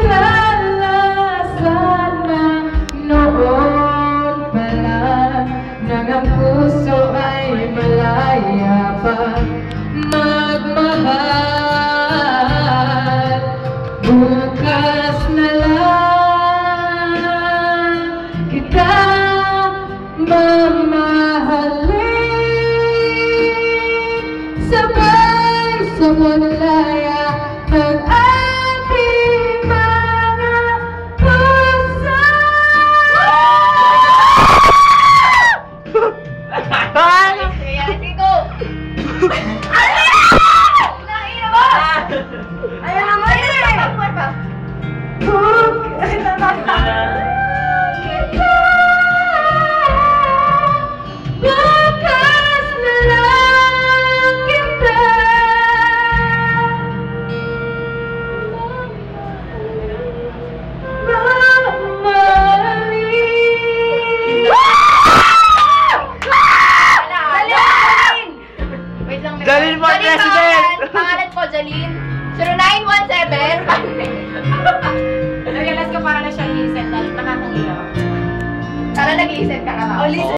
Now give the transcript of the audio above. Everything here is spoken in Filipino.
Kilala sana noon pala nang ang puso ay malaya pa magmahal. Bukas na lang kita mamahalin, sabay sa malaya ng ating mga puso. Ayan naman eh! Bukas na lang kita mamahalin. Wait lang. Jalin mo, President! Pangalan ko, Jalin. 0917. Nag-realize ko para na siya listen dahil nakakangilaw. Sana nag-listen ka na ba?